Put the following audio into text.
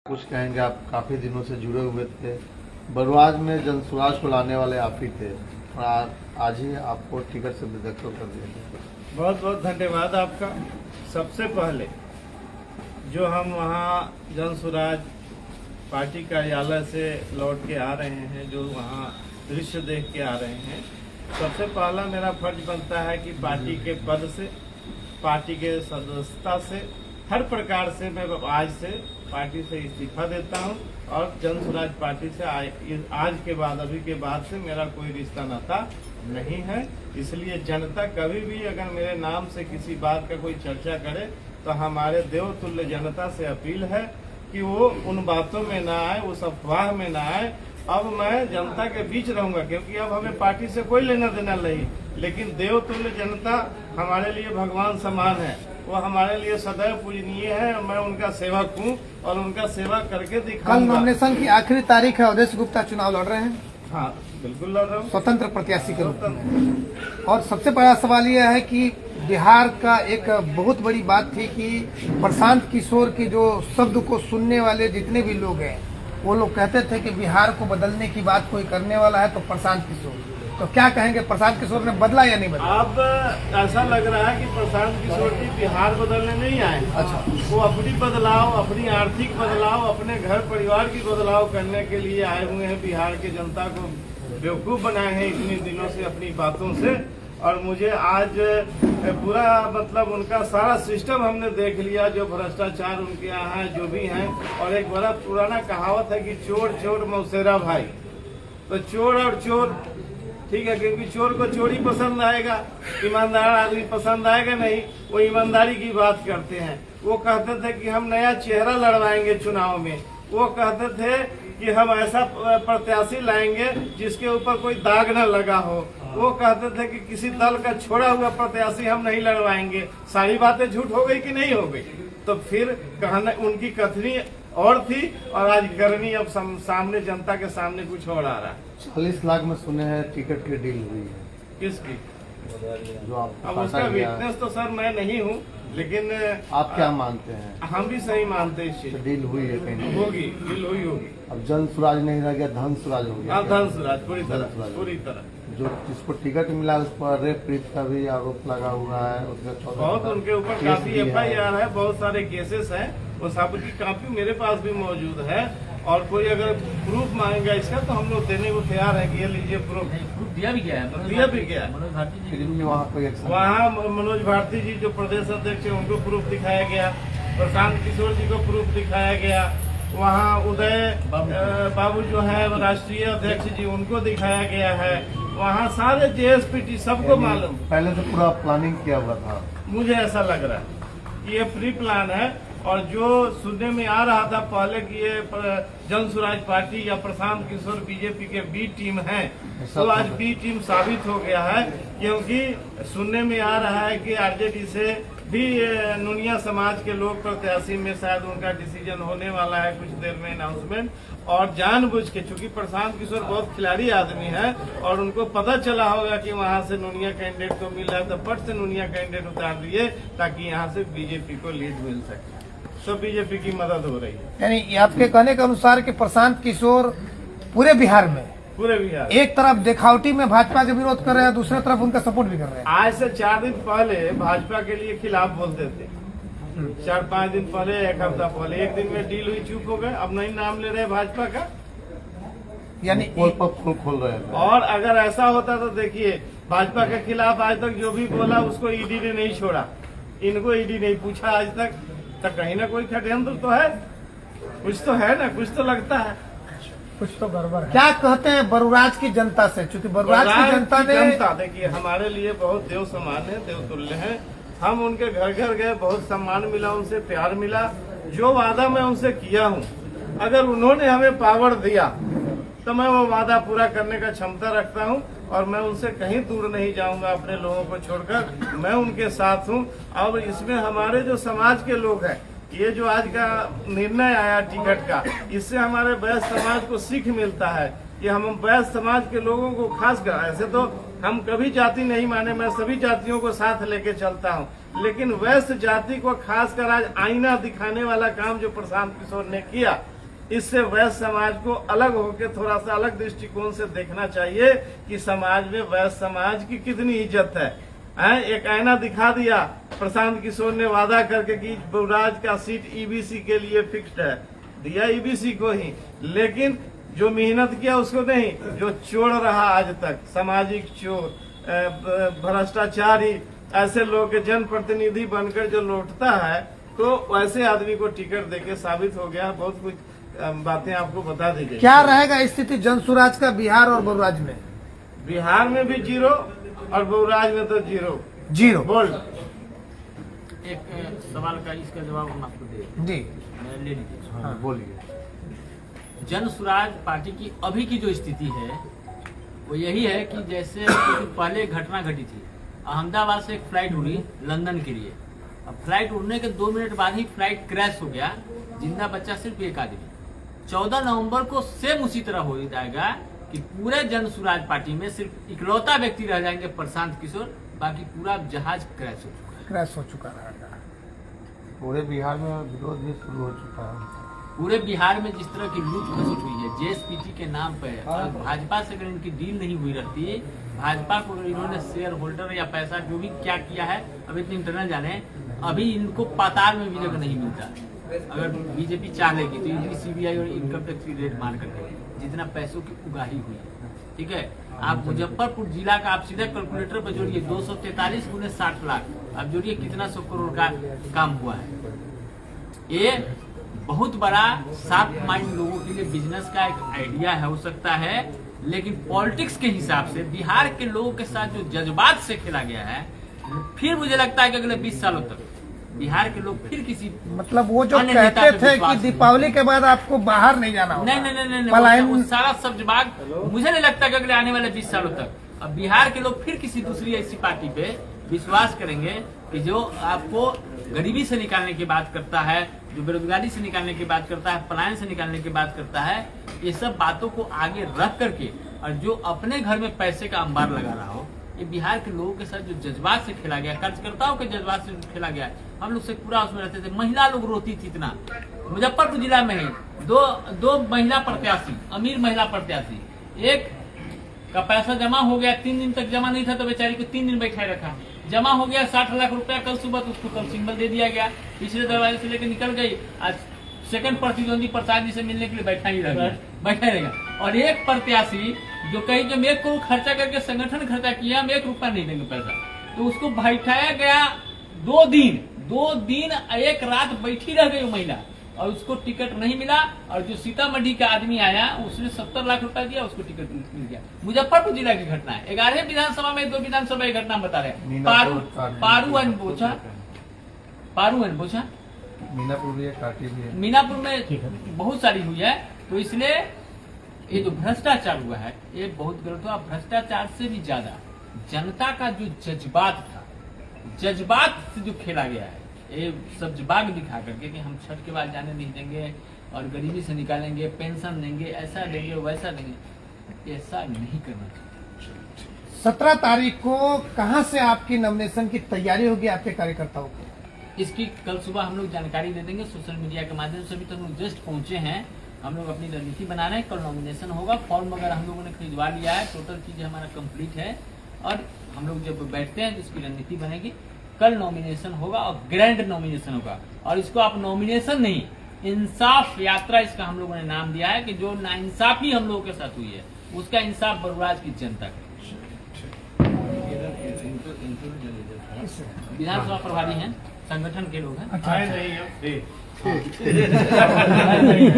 कुछ कहेंगे, आप काफी दिनों से जुड़े हुए थे। बरुआज में जनसुराज को लाने वाले आप ही थे और आज ही आपको टिकट से बेदखल कर दिया गया। बहुत बहुत धन्यवाद आपका। सबसे पहले जो हम वहाँ जनसुराज पार्टी कार्यालय से लौट के आ रहे हैं, जो वहाँ दृश्य देख के आ रहे हैं, सबसे पहला मेरा फर्ज बनता है कि पार्टी के पद से, पार्टी के सदस्यता से, हर प्रकार से मैं आज से पार्टी से इस्तीफा देता हूं और जनसुराज पार्टी से आज के बाद, अभी के बाद से मेरा कोई रिश्ता नाता नहीं है। इसलिए जनता कभी भी अगर मेरे नाम से किसी बात का कोई चर्चा करे तो हमारे देवतुल्य जनता से अपील है कि वो उन बातों में ना आए, उस अफवाह में ना आए। अब मैं जनता के बीच रहूंगा, क्योंकि अब हमें पार्टी से कोई लेना देना नहीं, लेकिन देवतुल्य जनता हमारे लिए भगवान समान है, वो हमारे लिए सदैव पूजनीय है। मैं उनका सेवक हूँ और उनका सेवा करके दिखाऊंगा। कल नॉमिनेशन की आखिरी तारीख है। अवधेश गुप्ता चुनाव लड़ रहे हैं। हाँ, बिल्कुल लड़ रहा हूँ, स्वतंत्र प्रत्याशी के रूप में। और सबसे बड़ा सवाल यह है कि बिहार का एक बहुत बड़ी बात थी कि प्रशांत किशोर की जो शब्द को सुनने वाले जितने भी लोग हैं, वो लोग कहते थे कि बिहार को बदलने की बात कोई करने वाला है तो प्रशांत किशोर। तो क्या कहेंगे, प्रशांत किशोर ने बदला या नहीं बदला? अब ऐसा लग रहा है कि प्रशांत किशोर जी बिहार बदलने नहीं आए। अच्छा, वो अपनी बदलाव, अपनी आर्थिक बदलाव, अपने घर परिवार की बदलाव करने के लिए आए हुए हैं। बिहार की जनता को बेवकूफ बनाए हैं इतने दिनों से अपनी बातों से। और मुझे आज पूरा मतलब उनका सारा सिस्टम हमने देख लिया, जो भ्रष्टाचार उनके यहाँ है, जो भी है। और एक बड़ा पुराना कहावत है कि चोर चोर मौसेरा भाई। तो चोर और चोर ठीक है, क्योंकि चोर को चोरी पसंद आएगा, ईमानदार आदमी पसंद आएगा नहीं। वो ईमानदारी की बात करते हैं। वो कहते थे कि हम नया चेहरा लड़वाएंगे चुनाव में। वो कहते थे कि हम ऐसा प्रत्याशी लाएंगे जिसके ऊपर कोई दाग न लगा हो। वो कहते थे कि किसी दल का छोड़ा हुआ प्रत्याशी हम नहीं लड़वाएंगे। सारी बातें झूठ हो गई कि नहीं हो गई? तो फिर कहना उनकी कथनी और थी और आज करनी अब सामने जनता के सामने कुछ और आ रहा है। 40 लाख में सुने हैं टिकट की डील हुई है। किसकी? जो आप अब उसका विटनेस तो सर मैं नहीं हूँ, लेकिन आप क्या मानते हैं? हम भी सही मानते हैं इस चीज। डील हुई है कहीं? होगी, डील हुई होगी। अब जनसुराज नहीं रह गया, धनसुराज हो गया। हाँ, धनसुराज पूरी तरह, धनसुराज। पूरी तरह। जो जिसको टिकट मिला उस पर रेप पीट का भी आरोप लगा हुआ है। उसमें बहुत उनके ऊपर काफी FIR है, बहुत सारे केसेस हैं। वो सब की काफी मेरे पास भी मौजूद है। और कोई अगर प्रूफ मांगेगा इसका तो हम लोग देने को तैयार है कि ये लीजिए प्रूफ। दिया भी गया है, दिया भी गया है। मनोज भारती जी फिर भी वहाँ कोई एक्शन? वहाँ मनोज भारती जी जो प्रदेश अध्यक्ष है उनको प्रूफ दिखाया गया, प्रशांत किशोर जी को प्रूफ दिखाया गया, वहाँ उदय बाबू जो है राष्ट्रीय अध्यक्ष जी उनको दिखाया गया है, वहाँ सारे JSPT सबको मालूम। पहले से पूरा प्लानिंग किया हुआ था। मुझे ऐसा लग रहा है कि ये प्री प्लान है। और जो सुनने में आ रहा था पहले कि ये जनसुराज पार्टी या प्रशांत किशोर बीजेपी के B टीम है, तो आज B टीम साबित हो गया है। क्योंकि सुनने में आ रहा है कि RJD से भी नुनिया समाज के लोग प्रत्याशी में शायद उनका डिसीजन होने वाला है कुछ देर में, अनाउंसमेंट। और जानबूझ के, चूंकि प्रशांत किशोर बहुत खिलाड़ी आदमी है और उनको पता चला होगा कि वहां से नुनिया कैंडिडेट को मिल रहा है, तो फट से नुनिया कैंडिडेट उतार दिए ताकि यहाँ से बीजेपी को लीड मिल सके। तो बीजेपी की मदद हो रही है। यानी आपके कहने के अनुसार कि प्रशांत किशोर पूरे बिहार में, पूरे बिहार एक तरफ दिखावटी में भाजपा के विरोध कर रहे हैं, दूसरी तरफ उनका सपोर्ट भी कर रहे हैं। आज से 4 दिन पहले भाजपा के लिए खिलाफ बोलते थे, 4-5 दिन पहले, एक हफ्ता पहले, एक दिन में डील हुई, चुप हो गए, अब नहीं नाम ले रहे भाजपा का। यानी पोल पर खोल रहे थे। और अगर ऐसा होता तो देखिए, भाजपा के खिलाफ आज तक जो भी बोला उसको ED ने नहीं छोड़ा, इनको ED नहीं पूछा आज तक। तो कहीं ना कोई षड्यंत्र तो है, कुछ तो है ना, कुछ तो लगता है, कुछ तो गड़बड़ है। क्या कहते हैं बरुराज की जनता से? चूंकि बरुराज की जनता ने, देखिए हमारे लिए बहुत देव समान है, देवतुल्य है। हम उनके घर घर गए, बहुत सम्मान मिला, उनसे प्यार मिला। जो वादा मैं उनसे किया हूँ, अगर उन्होंने हमें पावर दिया तो मैं वो वादा पूरा करने का क्षमता रखता हूँ और मैं उनसे कहीं दूर नहीं जाऊंगा अपने लोगों को छोड़कर। मैं उनके साथ हूँ। और इसमें हमारे जो समाज के लोग हैं, ये जो आज का निर्णय आया टिकट का, इससे हमारे वैश्य समाज को सीख मिलता है कि हम वैश्य समाज के लोगों को खासकर, ऐसे तो हम कभी जाति नहीं माने, मैं सभी जातियों को साथ लेके चलता हूँ, लेकिन वैश्य जाति को खासकर आज आईना दिखाने वाला काम जो प्रशांत किशोर ने किया, इससे वैश्य समाज को अलग होकर थोड़ा सा अलग दृष्टिकोण से देखना चाहिए कि समाज में वैश्य समाज की कितनी इज्जत है। एक आईना दिखा दिया प्रशांत किशोर ने वादा करके कि बलराज का सीट ईबीसी के लिए फिक्स्ड है, दिया ईबीसी को ही, लेकिन जो मेहनत किया उसको नहीं, जो चोर रहा आज तक, सामाजिक चोर, भ्रष्टाचारी, ऐसे लोग के जनप्रतिनिधि बनकर जो लौटता है, तो वैसे आदमी को टिकट देके साबित हो गया। बहुत कुछ बातें आपको बता दी गई। क्या रहेगा स्थिति जनसुराज का बिहार और बलराज में? बिहार में भी 0 और बलराज में तो 0 बोल्ड। एक सवाल का इसका जवाब हम आपको दे जी ले लीजिए। हाँ, बोलिए। जन स्वराज पार्टी की अभी की जो स्थिति है वो यही है कि जैसे कुछ पहले घटना घटी थी, अहमदाबाद से एक फ्लाइट उड़ी लंदन के लिए। अब फ्लाइट उड़ने के 2 मिनट बाद ही फ्लाइट क्रैश हो गया, जिंदा बच्चा सिर्फ एक आदमी। 14 नवंबर को सेम उसी तरह हो जाएगा कि पूरे जन स्वराज पार्टी में सिर्फ इकलौता व्यक्ति रह जाएंगे प्रशांत किशोर, बाकी पूरा जहाज क्रैश हो चुका रहेगा। पूरे बिहार में विरोध भी शुरू हो चुका है। पूरे बिहार में जिस तरह की लूट खसुट हुई है जेएसपीटी के नाम पे, और भाजपा से अगर इनकी डील नहीं हुई रहती, भाजपा को अगर इन्होंने शेयर होल्डर या पैसा जो भी क्या किया है, अब इतनी इंटरनल जाने, अभी इनको पाताल में भी जगह नहीं मिलता। अगर बीजेपी चाह लेगी तो इनकी सीबीआई और इनकम टैक्स की रेड मार करके जितना पैसों की उगाही हुई, ठीक है। आप मुजफ्फरपुर जिला का आप सीधे कैलकुलेटर पर जोड़िए, 243 गुने 60 लाख, अब जोड़िए कितना 100 करोड़ का काम हुआ है। ये बहुत बड़ा शार्प माइंड लोगों के लिए बिजनेस का एक आइडिया है, हो सकता है, लेकिन पॉलिटिक्स के हिसाब से बिहार के लोगों के साथ जो जज्बात से खेला गया है, फिर मुझे लगता है कि अगले 20 सालों तक बिहार के लोग फिर किसी मतलब वो जो कहते थे कि दीपावली के बाद आपको बाहर नहीं जाना होगा, नहीं, वो सारा सब्जबाग मुझे नहीं लगता कि अगले आने वाले 20 सालों तक अब बिहार के लोग फिर किसी दूसरी ऐसी पार्टी पे विश्वास करेंगे कि जो आपको गरीबी से निकालने की बात करता है, जो बेरोजगारी से निकालने की बात करता है, पलायन से निकालने की बात करता है, ये सब बातों को आगे रख करके, और जो अपने घर में पैसे का अंबार लगा रहा हो, ये बिहार के लोगों के साथ जो जज्बात से खेला गया, कार्यकर्ताओं के जज्बात से खेला गया, हम लोग से पूरा उसमें रहते थे। महिला लोग रोती थी इतना। मुजफ्फरपुर जिला में ही दो महिला प्रत्याशी, अमीर महिला प्रत्याशी, एक का पैसा जमा हो गया, 3 दिन तक जमा नहीं था तो बेचारी को 3 दिन बैठाए रखा, जमा हो गया 60 लाख रुपया कल सुबह, तो उसको कल सिंबल दे दिया गया, पिछले दरवाजे से लेकर निकल गई। आज सेकंड प्रतिद्वंदी प्रसाद जी से मिलने के लिए बैठा ही रहेगा। और एक प्रत्याशी जो कहीं कि हम 1 करोड़ खर्चा करके संगठन खर्चा किया, हम 1 रुपया नहीं देंगे पैसा, तो उसको बैठाया गया 2 दिन 1 रात बैठी रह गई महिला, और उसको टिकट नहीं मिला। और जो सीतामढ़ी का आदमी आया उसने 70 लाख रुपया दिया, उसको टिकट मिल गया। मुजफ्फरपुर जिला की घटना है, 11 विधानसभा में 2 विधानसभा की घटना बता रहे हैं। पारू एंड बोछा मीनापुर भी है, काटी भी है। मीनापुर में बहुत सारी हुई है। तो इसलिए ये जो भ्रष्टाचार हुआ है ये बहुत गलत हुआ। भ्रष्टाचार से भी ज्यादा जनता का जो जज्बात था, जज्बात से जो खेला गया है, ये सब्जबाग दिखा करके कि हम छठ के बाद जाने नहीं देंगे और गरीबी से निकालेंगे, पेंशन देंगे, ऐसा देंगे वैसा देंगे, ऐसा नहीं करना चाहिए। 17 तारीख को कहां से आपकी नॉमिनेशन की तैयारी होगी आपके कार्यकर्ताओं को? इसकी कल सुबह हम लोग जानकारी दे देंगे सोशल मीडिया के माध्यम से। अभी तक लोग जस्ट पहुंचे हैं, हम लोग अपनी रणनीति बना रहे हैं। कल नॉमिनेशन होगा, फॉर्म वगैरह हम लोगों ने खरीदवा लिया है, टोटल चीजें हमारा कंप्लीट है, और हम लोग जब बैठते हैं तो इसकी रणनीति बनेगी। कल नॉमिनेशन होगा और ग्रैंड नॉमिनेशन होगा, और इसको आप नॉमिनेशन नहीं, इंसाफ यात्रा इसका हम लोगों ने नाम दिया है कि जो नाइंसाफी हम लोगों के साथ हुई है उसका इंसाफ बलराज की जनता करे। विधानसभा प्रभारी हैं, संगठन के लोग हैं। नहीं